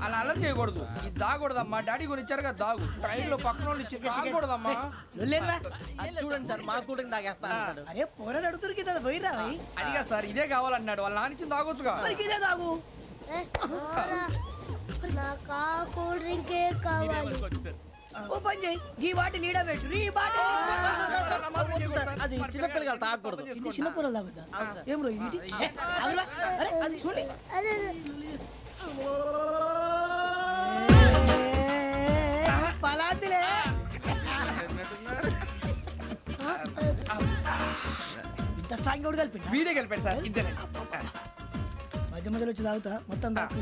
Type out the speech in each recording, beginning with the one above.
అలా అలర్ట్ చేయకూడదు. ఇది దాగకూడదమ్మా. డాడీ కొని ఇచ్చారు కదా దాగు. ట్రైన్ లో పక్కన వాళ్ళు ఇచ్చి దాగకూడదమ్మా. చూడండి సార్ మా కూడా తాగేస్తా. అరే పోరాడు అడుగుతారు కదా పోయిరా. అదిగా సార్ ఇదే కావాలన్నాడు. వాళ్ళ నానిచ్చింది తాగొచ్చుగా. ఇదే తాగు. కూల్ డ్రింకే కావాలి. ఓ పని చేయి, ఈ బాటిల్ ఈడ పెట్టు. ఈ బాటిల్ అది చిన్నపిల్లలు తాగకూడదు. ఇది చిన్న పొరలు తాగుతా. ఏం రో ఇది? అరే అది చూడండి. పలాతిలే. ఇంత స్ట్రాంగ్ కూడా కలిపి వీడే కలిపాడు సార్. ఇద్దరే మధ్య మధ్యలో వచ్చి తాగుతా. మొత్తం తాగు.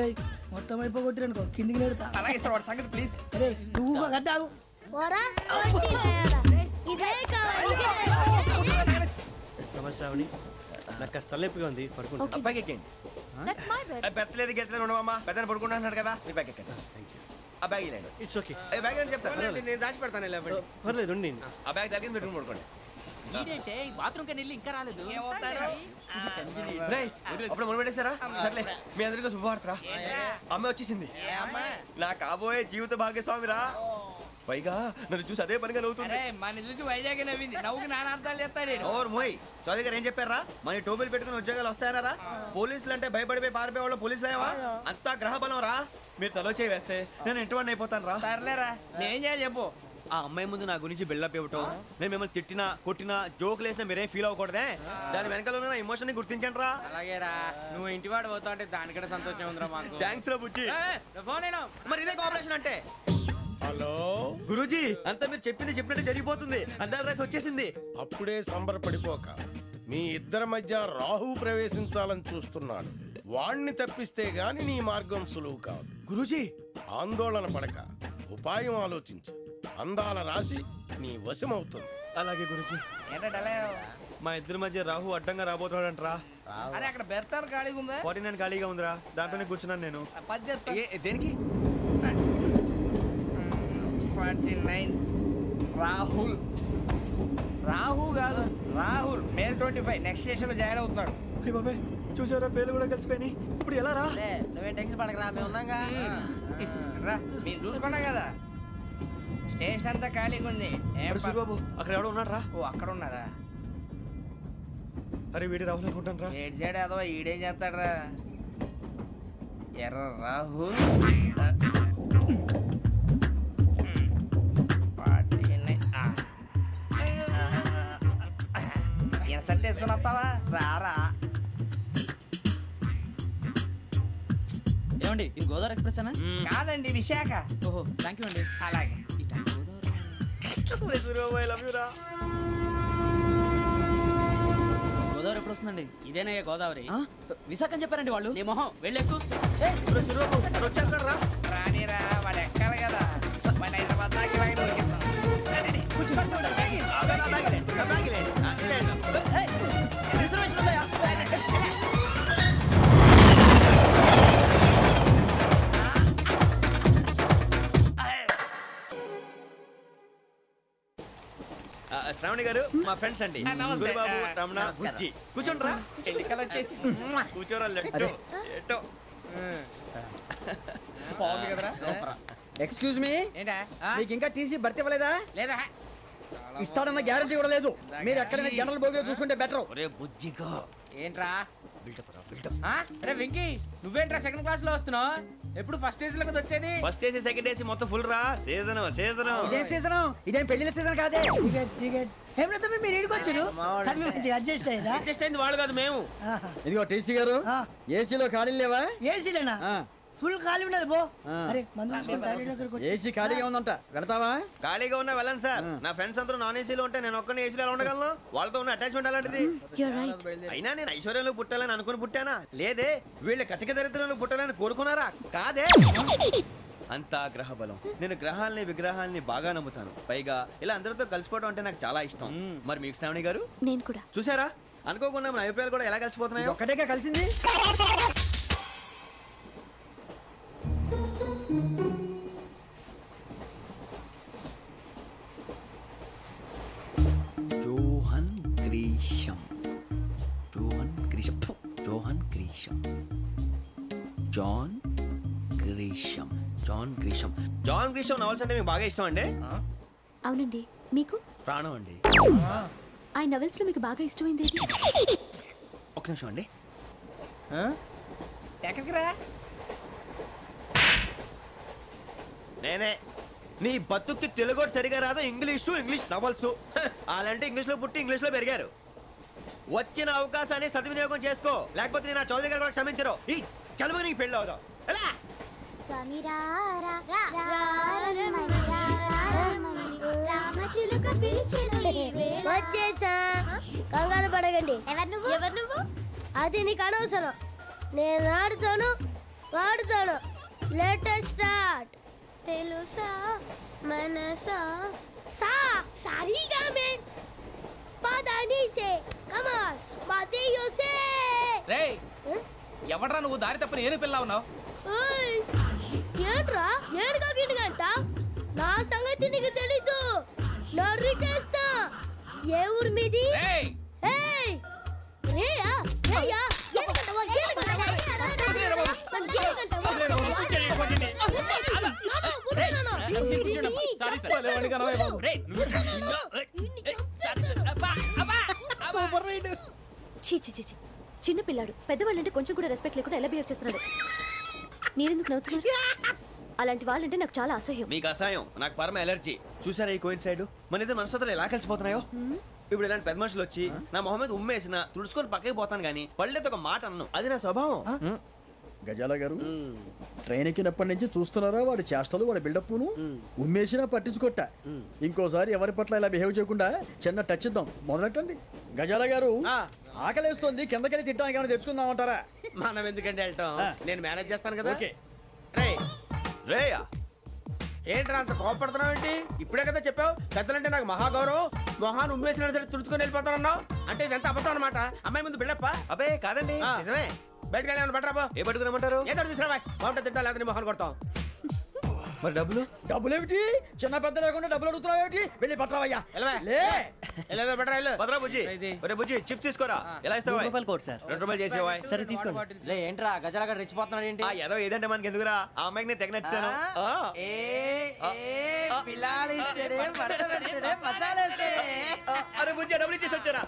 ఏయ్ మొత్తం అయిపోగొట్టిరనుకో కిందికి నేడుతా. అలాగే సార్ వాడి సంగతి ప్లీజ్. అరే నువ్వు కదా తాగు. నమస్కారం. నాకు కాస్త తలెప్పిగా ఉంది, పడుకుంటా. అబ్బాయికి ఎక్కండి. పెట్టలేదు గెట్టలేదు ఉండవమ్మా. పెద్దని పడుకుంటున్నాడు కదా, మీ బ్యాగ్ ఎక్కండి. ఆ బ్యాగ్ ఇలాండి. It's okay. బ్యాగ్ అని చెప్తాను, నేను దాచి పెడతాను. పర్లేదు ఉండి. ఆ బ్యాగ్ తగ్గింది పెట్టుకుని పడుకోండి. ఇంకా రాలేదు. అప్పుడు మొదలు పెట్టేశారా? సర్లే మీ అందరికీ శుభవార్తరా. అమ్మాయి వచ్చేసింది. నా కాబోయే జీవిత భాగ్యస్వామిరా. పైగా నన్ను చూసి అదే పనిగా నవ్వుతుంది. మన చూసి వైజాగ్ నవ్వింది. నవ్వుకి నాన్న అర్థాలు చెప్తాడు. ఓర్ మోయ్ చౌదరి గారు ఏం చెప్పారా? మన టోబీలు పెట్టుకుని ఉద్యోగాలు వస్తాయనరా? పోలీసులు అంటే భయపడిపోయి పారిపోయే వాళ్ళు పోలీసులు అయ్యవా? అంతా గ్రహ బలం రా. మీరు తలో చేయి వేస్తే నేను ఇంటివాడిని అయిపోతాను రా. సర్లేరా, నేనేం చేయాలి చెప్పు. ఆ అమ్మాయి ముందు నా గురించి బిల్డప్ ఇవ్వటం, నేను మిమ్మల్ని తిట్టినా కొట్టినా జోకులు వేసినా మీరేం ఫీల్ అవ్వకూడదే. దాని వెనకాల ఉన్న ఎమోషన్ ని గుర్తించండి రా. అలాగేరా, నువ్వు ఇంటివాడు పోతా అంటే దానికంటే సంతోషం ఉందిరా మాకు. థ్యాంక్స్ రా బుజ్జి. మరి ఇదే కోఆపరేషన్ అంటే. హలో గురూజీ, అంతా మీరు చెప్పింది చెప్పినట్టు జరిగిపోతుంది. అందాల రైస్ వచ్చేసింది. అప్పుడే సంబరపడిపోక. మీ ఇద్దరి మధ్య రాహు ప్రవేశించాలని చూస్తున్నాడు. వాణ్ణి తప్పిస్తే గాని నీ మార్గం సులువు కాదు. గురూజీ ఆందోళన పడక, ఉపాయం ఆలోచించు. అందాల రాశి నీ వశమవుతుంది. అలాగే గురూజీ. మా ఇద్దరి మధ్య రాహు అడ్డంగా రాబోతున్నాడంటరా. అరే అక్కడ బెర్తాను ఖాళీగా ఉందా? 49 ఖాళీగా ఉందిరా, దాంట్లోనే కూర్చున్నాను నేను. దేనికి? 49 రాహుల్. రాహు కాదు రాహుల్. మే 25 నెక్స్ట్ స్టేషన్ లో జాయిన్ అవుతున్నాడు. బాబే చూసారా, పేర్లు కూడా కలిసిపోయినాయి. ఇప్పుడు ఎలా రా? నువ్వేం టెన్షన్ పడకరా, మేము ఉన్నాగా. రా, మీరు చూసుకున్నా కదా స్టేషన్ అంతా ఖాళీగా ఉంది. బాబు అక్కడ ఎవడో ఉన్నాడు రా. ఓ అక్కడ ఉన్నారా? అరే వీడి రాహుల్ అనుకుంటాను రా. ఏడు సైడ్ అదో ఈడేం చేస్తాడరా? ఎర్ర రాహుల్. ఇన్సల్ట్ వేసుకుని వస్తావా? రారా. ఏమండి ఇది గోదావరి ఎక్స్ప్రెస్ అనా? కాదండి, విశాఖ. ఓహో థ్యాంక్ యూ అండి. అలాగే. గోదావరి ఎప్పుడు వస్తుందండి? ఇదేనయ్య గోదావరి. విశాఖ అని చెప్పారండి వాళ్ళు. నీ మొహం వెళ్ళెక్కు. రానిరా, వాడు ఎక్కాలి కదా. మన హైదరాబాద్ దాకా ఇలాగే దొరికిస్తాం. శ్రావణి గారు మా ఫ్రెండ్స్ అండి. గురుబాబు, రమణ, బుజ్జి. కూర్చోండి రా. ఎన్నికలు వచ్చేసి కూర్చోరా. బాగుంది కదరా. ఎక్స్క్యూజ్ మీ, ఏంటా? మీకు ఇంకా టీసీ భర్తీ ఇవ్వలేదా? లేదా ఇస్తాడన్న గ్యారంటీ కూడా లేదు. మీరు ఎక్కడైనా జనరల్ బోగిలో చూసుకుంటే బెటర్. ఒరే బుజ్జిగా ఏంట్రా బిల్డప్ రా, బిల్డప్. అరే వెంకీ, నువ్వేంట్రా సెకండ్ క్లాస్ లో వస్తున్నావు? ఎప్పుడు ఫస్ట్ ఏసీ లోకి వచ్చేది? ఫస్ట్ ఏసీ సెకండ్ ఏసీ మొత్తం ఫుల్ రా. Season season. ఇదేం సీజన్? ఇదేం పెళ్లిన సీజన్ కాదే. ఏమిటో మీరు ఇడికొచ్చారు. అడ్జస్ట్ అయ్యారా? అడ్జస్ట్ అయింది వాళ్ళు కాదు, మేము. ఇదిగో టీసీ గారు, ఏసీలో ఖాళీలు లేవా? ఏసీలేనా? ఫుల్ ఖాళీ ఉండదు బో. అరే ఏసీ ఖాళీగా ఉందంట, వెళ్తావా? ఖాళీగా ఉన్నా వెళ్ళండి సార్. నా ఫ్రెండ్స్ అందరూ నాన్ ఏసీలో ఉంటే నేను ఒక్కనే ఏసీలో ఎలా ఉండగలను? వాళ్ళతో ఉన్న అటాచ్మెంట్ అలాంటిది. అయినా నేను ఐశ్వర్యంలో పుట్టాలని అనుకుని పుట్టానా? లేదే. వీళ్ళ కటిక దరిద్రంలో పుట్టాలని కోరుకున్నారా? కాదే. అంతా గ్రహ బలం. నేను గ్రహాలని విగ్రహాలని బాగా నమ్ముతాను. పైగా ఇలా అందరితో కలిసిపోవడం అంటే నాకు చాలా ఇష్టం. మరి మీకు శ్రావణి గారు? నేను కూడా. చూసారా, అనుకోకుండా మన అభిప్రాయాలు కూడా ఎలా కలిసిపోతున్నాయో. ఒక్కటేగా కలిసింది. Johan Grisham. Johan Grisham. Johan Grisham. John Grisham. John Grisham. John Grisham novels అంటే మీకు బాగా ఇష్టం అండి? అవునండి. మీకు? ప్రాణం అండి. ఆ నవల్స్ లో మీకు బాగా ఇష్టమైంది? ఒక నిమిషం అండి. ఎక్కడికి రా? నేనే. నీ బతుక్కి తెలుగు సరిగా రాదు, ఇంగ్లీష్ నవల్స్. అలాంటి ఇంగ్లీష్లో పుట్టి ఇంగ్లీష్లో పెరిగారు. వచ్చిన అవకాశాన్ని సద్వినియోగం చేసుకో, లేకపోతే నేను ఆ చౌదరి గారు కూడా క్షమించరు. ఈ చదువు నీకు పెళ్ళి అవుదాం. వచ్చేసా, కంగారు పడగండి. ఎవరు నువ్వు? అది నీకు అనవసరం. నేను ఆడుతాను, వాడుతాను. Latest start. తెలుసా మనసా సా సారీగా మే పదని సే కమాన్ మాదేయో సే. రేయ్, ఎవడ్రా నువ్వు? దారి తప్పని ఏను పిల్ల ఉన్నావు? ఏంట్రా ఏడుగా గిడుగంట? నా సంగతి నీకు తెలీదు. నరికేస్తా. ఏ ఊరు మీది? రేయ్ రేయా రేయా ఏడుగంటవా ఏడుగంటవా చిన్న పిల్లాడు. పెద్దవాళ్ళంటే కొంచెం కూడా రెస్పెక్ట్ లేకుండా ఎలా బిహేవ్ చేస్తున్నాడు. మీరెందుకు నవ్వుతున్నారు? అలాంటి వాళ్ళంటే నాకు చాలా అసహ్యం. మీకు అసహ్యం, నాకు పరమ ఎలర్జీ. చూసారా ఈ కోయిన్సైడ్? మన ఇద్దరు మనసుతో ఎలా కలిసిపోతున్నాయో. ఇప్పుడు ఇలాంటి పెద్ద మనుషులు వచ్చి నా మొహం మీద ఉమ్మేసిన తుడుచుకొని పక్కకి పోతాను కానీ పళ్ళేతో ఒక మాట అన్ను. అది నా స్వభావం. గజాల గారు, ట్రైన్ ఎక్కినప్పటి నుంచి చూస్తున్నారా వాడి చేష్టలు, వాడి బిల్డప్ను? ఉమ్మేసినా పట్టించుకోట. ఇంకోసారి ఎవరి పట్ల ఇలా బిహేవ్ చేయకుండా చిన్న టచ్ ఇద్దాం. మొదలెట్టండి. గజాల గారు, ఆకలేస్తుంది, కిందకెళ్ళి తిట్టడానికి ఏమైనా తెచ్చుకుందామంటారా? మనం ఎందుకంటే వెళ్తాం, నేను మేనేజ్ చేస్తాను కదా. ఓకే. రేయా, ఏంట్రా అంత కోపడుతున్నావు ఏంటి? ఇప్పుడే కదా చెప్పావు పెద్దలంటే నాకు మహాగౌరవం, మొహాన్ని ఉమ్మేసిన సరే తుడుచుకొని వెళ్ళిపోతానన్నావు. అంటే ఇదంతా అబద్ధం అనమాట. అమ్మాయి ముందు బిల్డప్ప? అబ్బే కాదండి, నిజమే. బయటకు వెళ్ళాను బట్రాబో. ఏ పట్టుకురమ్మంటారు? ఏదో తీసుకురా, బాగుంటుంది తింటా, లేదని మొహాన్ని కొడతాం. మరి డబ్బులు? డబ్బులేమిటి? చిన్న పెద్ద లేకుండా డబ్బులు అడుగుతున్నావు ఏమిటి? వెళ్ళి పట్టరావయ్యా. వెళ్ళేదో బట్రా వెళ్ళు. భద్రా బుజ్జి, ఒరే బుజ్జి చిప్స్ తీసుకోరా. ఎలా ఇస్తావా? Court sir. 2 రూపాయలు చేసేవా? సరే తీసుకోండి. లే ఏంట్రా గజాలగా రెచ్చిపోతున్నాడు ఏంటి? ఏదో ఏదంటే మనకి ఎందుకురా, ఆ అమ్మాయికి నేను తెగ నచ్చాను. అరే బుజ్జి, డబ్బులు ఇచ్చేసి వచ్చారా?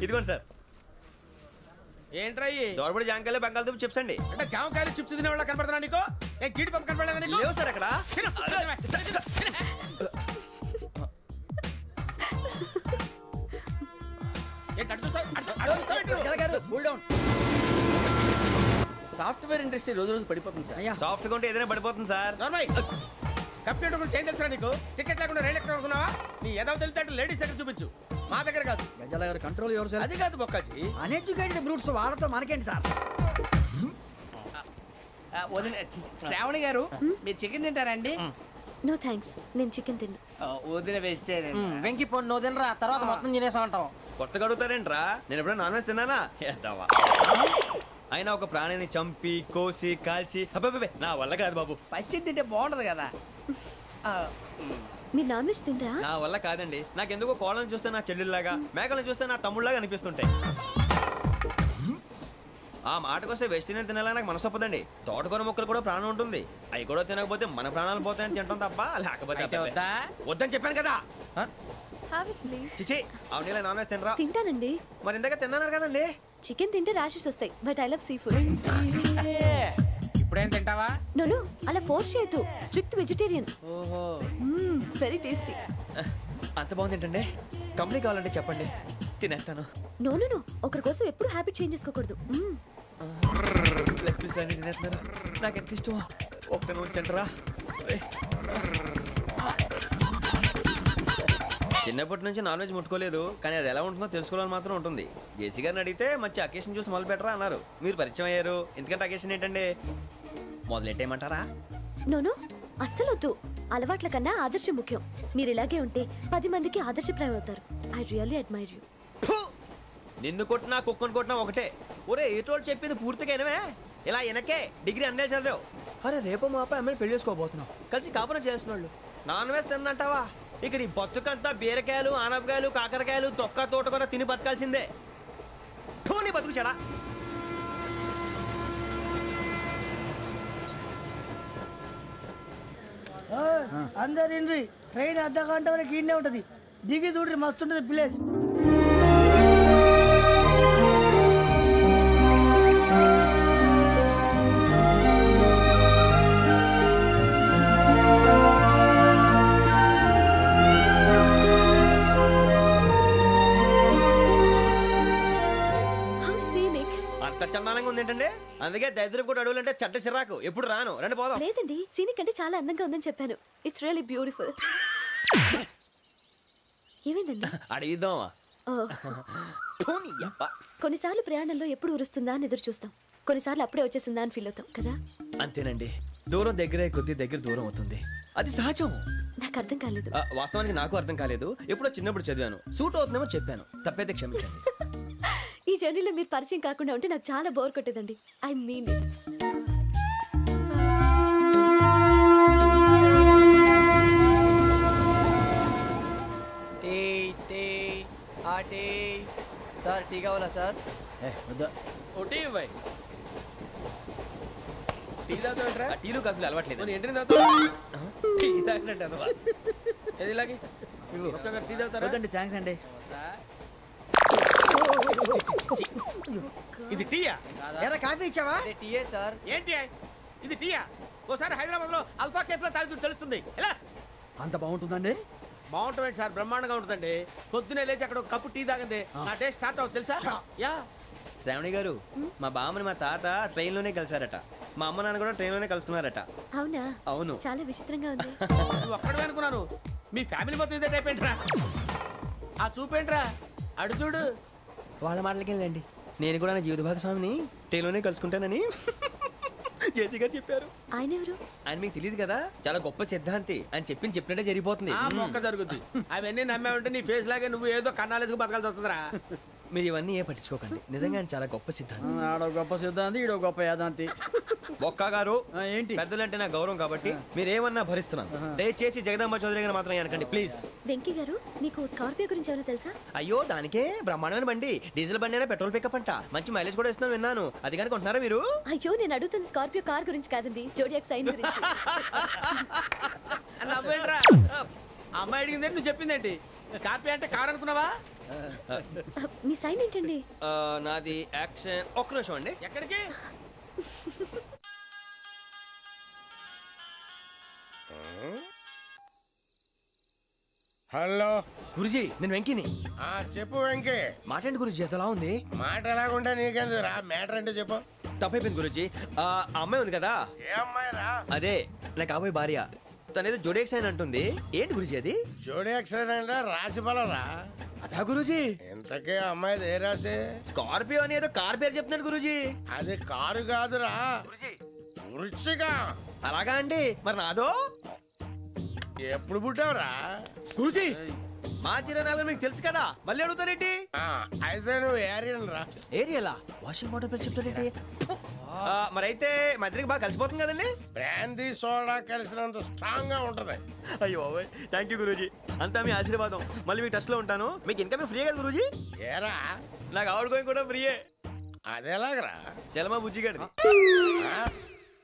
ఇదిగోండి సార్. ఏంట్రా దోరబడి జాంకాయలు బంగాళదుంప చిప్స్ అండి. అంటే జామకాయలు చిప్స్ తినే వాళ్ళ కనపడుతున్నా నీకు? నేను గీడి పంప కనపడలేదా నీకు? లేవు సార్ అక్కడ. సాఫ్ట్వేర్ ఇండస్ట్రీ రోజు రోజు పడిపోతుంది సార్. సాఫ్ట్ గా ఉంటే ఏదైనా పడిపోతుంది సార్. కంప్యూటర్ గురించి ఏం తెలుసా నీకు? టికెట్ లేకుండా రైలు ఎక్కడ అనుకున్నావా? నీ ఏదో తెలితే లేడీస్ దగ్గర చూపించు, మా దగ్గర కాదు. గజాల గారు కంట్రోల్ ఎవరు సార్? అది కాదు బొక్కాజీ. అన్ఎడ్యుకేటెడ్ బ్రూట్స్ వాడతో మనకేంటి సార్? శ్రావణి గారు, మీరు చికెన్ తింటారండి? నో థ్యాంక్స్, నేను చికెన్ తిన్నా. వదిన వేస్తే వెంకి పొన్ను నువ్వు తినరా, తర్వాత మొత్తం తినేసా ఉంటాం. కొత్తగా అడుగుతారేంట్రా? నేను ఎప్పుడైనా నాన్ వెజ్ తిన్నానా? ఎద్దావా. అయినా ఒక ప్రాణిని చంపి కోసి కాల్చి అబ్బే నా వల్ల కాదు బాబు. పచ్చి తింటే బాగుంటది కదా. మీరు నాన్ వెజ్ తినరా? నా వల్ల కాదండి. నాకెందుకో కోళ్ళని చూస్తే నా చెల్లెళ్ళలాగా, మేకలను చూస్తే నా తమ్ముళ్ళలాగా అనిపిస్తుంటాయి. ఆ మాటకొస్తే వెస్టిరియన్ తినాలని నాకు మనసు ఒప్పదండి. తోటకూర మొక్కలు కూడా ప్రాణం ఉంటుంది. అవి కూడా తినకపోతే మన ప్రాణాలు పోతాయని తింటాం తప్ప, లేకపోతే వద్దని చెప్పాను కదా. చిచి, అవునీ నాన్ వెజ్ తినరా? తింటానండి. మరి ఇందాక తిన్నాను కదండి. చికెన్ తింటే ర్యాషెస్ వస్తాయి, but I love sea food. ఇప్పుడేం తింటావా? నో అలా ఫోర్స్ చేయొద్దు. Strict vegetarian. ఓహో, వెరీ టేస్టీ. అంత బాగుంది ఏంటండి? కంప్లీట్ కావాలంటే చెప్పండి, తినేస్తాను. నో ఒకరి కోసం ఎప్పుడు హ్యాబిట్ చేంజ్ చేసుకోకూడదు. లెగ్ పీస్ అన్ని తినేస్తున్నారు. నాకు ఎంత ఇష్టమో. ఒకటే ఉంచండిరా. చిన్నప్పటి నుంచి నాన్ వెజ్ ముట్టుకోలేదు, కానీ అది ఎలా ఉంటుందో తెలుసుకోవాలని మాత్రం ఉంటుంది. జేసీ గారిని అడిగితే మంచి అకేషన్ చూసి మొదలు పెట్టరా అన్నారు. మీరు పరిచయం అయ్యారు, ఎందుకంటే అకేషన్ ఏంటండి? మొదలెట్టేయమంటారా? నో అస్సలు వద్దు. అలవాట్ల కన్నా ఆదర్శం ముఖ్యం. మీరు ఇలాగే ఉంటే 10 మందికి ఆదర్శప్రాయం అవుతారు. I really admire you. నిన్ను కొట్టినా కుక్కను కొట్టినా ఒకటే. ఒరే ఏటోళ్ళు చెప్పింది పూర్తిగా వినవే. ఇలా వెనకే డిగ్రీ అన్నే చదివావు. అరే రేపు మా అబ్బాయి అమ్మని పెళ్లి చేసుకోబోతున్నావు, కలిసి కాపురం చేస్తున్నాళ్ళు. నాన్ వేసి తిన్నంటావా? ఇక నీ బతుకంతా బీరకాయలు, ఆనపకాయలు, కాకరకాయలు, తొక్క తోట కూడా తిని బతకాల్సిందే. నీ బతుకు చెడా. అందరు ఇండ్రి, ట్రైన్ అర్ధ గంట వరకు ఇన్నే ఉంటది. దిగి చూడ్రి, మస్తు ఉంటది ప్లేస్. చందానంగా ఉంది ఏంటండి, అందుకే దరిద్రం కూడా అడవులంటే చెడ్డ చిరాకు. ఎప్పుడు రాను, రండి పోదాం. లేదండి, సీనిక్ అంటే చాలా అందంగా ఉందని చెప్పాను. It's really beautiful. ఏమైందండి? అడిగిద్దామా? కొన్నిసార్లు ప్రయాణంలో ఎప్పుడు ఉరుస్తుందా అని ఎదురు చూస్తాం, కొన్నిసార్లు అప్పుడే వచ్చేసిందా అని ఫీల్ అవుతాం కదా. అంతేనండి, దూరం దగ్గరే కొద్ది దగ్గర దూరం అవుతుంది, అది సహజం. నాకు అర్థం కాలేదు. వాస్తవానికి నాకు అర్థం కాలేదు, ఎప్పుడో చిన్నప్పుడు చదివాను. సూట్ అవుతుందేమో చెప్పాను, తప్పైతే క్షమించండి. ఈ జర్నీలో మీరు పరిచయం కాకుండా ఉంటే నాకు చాలా బోర్ కొట్టేదండి. I mean it. Sir tea కావాలా సార్? టీ ఇవ్వాయి. టీ తాగుతాంట్రా? టీలు కాఫీలు అలవాట్లేదు. ఏంటి తాగుతావు? టీ తాగినట్టు అదవా. ఏది ఇలాగే టీ తాగుతారా? థ్యాంక్స్ అండి. ఇది టీయా? కాఫీ ఇచ్చావా? టీయే సార్. ఏంటి ఇది టీయా? ఓసారి హైదరాబాద్ లో అల్ఫా కేఫ్ లో తాగుతూ తెలుస్తుంది. ఎలా అంత బాగుంటుందండి? బాగుంటుంది సార్, బ్రహ్మాండంగా ఉంటుందండి. పొద్దునే లేచి అక్కడ ఒక కప్పు టీ తాగింది నా డే స్టార్ట్ అవుతుంది తెలుసా? యా. శ్రావణి గారు, మా బామ్మని మా తాత ట్రైన్ లోనే కలిసారట, మా అమ్మ నాన్న కూడా ట్రైన్ లోనే కలుస్తున్నారట. అవునా? అవును. చాలా విచిత్రంగా ఉంది. నువ్వు ఒక్కడే అనుకున్నాను, మీ ఫ్యామిలీ మొత్తం ఇదే టైప్ ఏంట్రా? ఆ చూపేంట్రా, అడు చూడు. వాళ్ళ మాటలకి వెళ్ళండి, నేను కూడా నా జీవిత భాగస్వామిని ట్రైన్ లోనే కలుసుకుంటానని జేసీ గారు చెప్పారు. ఆయన ఎవరు? ఆయన మీకు తెలియదు కదా, చాలా గొప్ప సిద్ధాంతి అని చెప్పినట్టే జరిగిపోతుంది. మొక్క జరుగుద్ది. అవన్నీ నమ్మే ఉంటే నీ ఫేస్ లాగే నువ్వు ఏదో కన్నాలేసుకు బతకాల్సి వస్తుందిరా. మీరు ఇవన్నీ ఏ పట్టించుకోకండి, నిజంగా ఆయన చాలా గొప్ప సిద్ధాంతి. ఆడో గొప్ప సిద్ధాంతి, ఈడో గొప్ప యాదాంతి. బొక్క గారు, ఏంటి? పెద్దలంటే నా గౌరవం కాబట్టి మీరేమన్నా భరిస్తున్నాను. దయచేసి జగదాంబ చౌదరి గారు మాత్రం అనకండి ప్లీజ్. వెంకీ గారు, మీకు స్కార్పియో గురించి ఏమైనా తెలుసా? అయ్యో, దానికే బ్రహ్మాండమైన బండి, డీజిల్ బండి అయినా పెట్రోల్ పికప్ అంట, మంచి మైలేజ్ కూడా ఇస్తున్నాను విన్నాను. అది కానీ కొంటున్నారా మీరు? అయ్యో, నేను అడుగుతుంది స్కార్పియో కార్ గురించి కాదండి, జోడియాక్ సైన్ గురించి. నవ్వేంట్రా? అమ్మాయి అడిగిందేంటి, నువ్వు చెప్పిందేంటి? స్కార్పియో అంటే కార్ అనుకున్నావా? మీ సైన్ ఏంటండి? నాది యాక్షన్. ఒక్క నిమిషం అండి. ఎక్కడికి? హలో గురుజీ, నేను వెంకిని. చెప్పు వెంకీ. మాటండి గురుజీ, ఎంతలా ఉంది? మాట ఎలాగుంటా నీకెందుకు రా, మ్యాటర్ అంటే చెప్పు. తప్పైపోయింది గురుజీ. ఆ అమ్మాయి ఉంది కదా, ఏ అమ్మాయి రా? అదే నా కాబోయే భార్య. తనేదో జోడేక్స్ అని అంటుంది. ఏంటి గురుజీ అది? జోడి యాక్సిడెంట్ రాసి బలరా? అదా గురుజీ. ఇంతకే అమ్మాయి ఏ రాసి? స్కార్పియో అని ఏదో కార్ పేరు చెప్తున్నాడు గురుజీ. అది కారు కాదురా, వృచ్చిక. అలాగా అండి, మరి నాదో? ఎప్పుడు పుట్టావురా? గురుజీ, మా చిరనాలు మీకు తెలుసు కదా, మళ్ళీ అడుగుతారేంటి? అయితే నువ్వు ఏరియన్ రా. ఏరియలా? వాషింగ్ వాటర్ పేరు చెప్తారేంటి? మరైతే మా ఇద్దరికి బాగా కలిసిపోతుంది కదండి. బ్రాందీ సోడా కలిసినంత స్ట్రాంగ్ గా ఉంటది. అయ్యో థ్యాంక్ యూ గురూజీ, అంతా మీ ఆశీర్వాదం. మళ్ళీ మీకు టెస్ట్ లో ఉంటాను. మీకు ఇన్కమ్ ఫ్రీ కదా గురూజీ? ఏరా, నాకు ఆవిడ గోయింగ్ కూడా ఫ్రీయే. అదేలాగరా? చలమా బుజ్జి గడిది.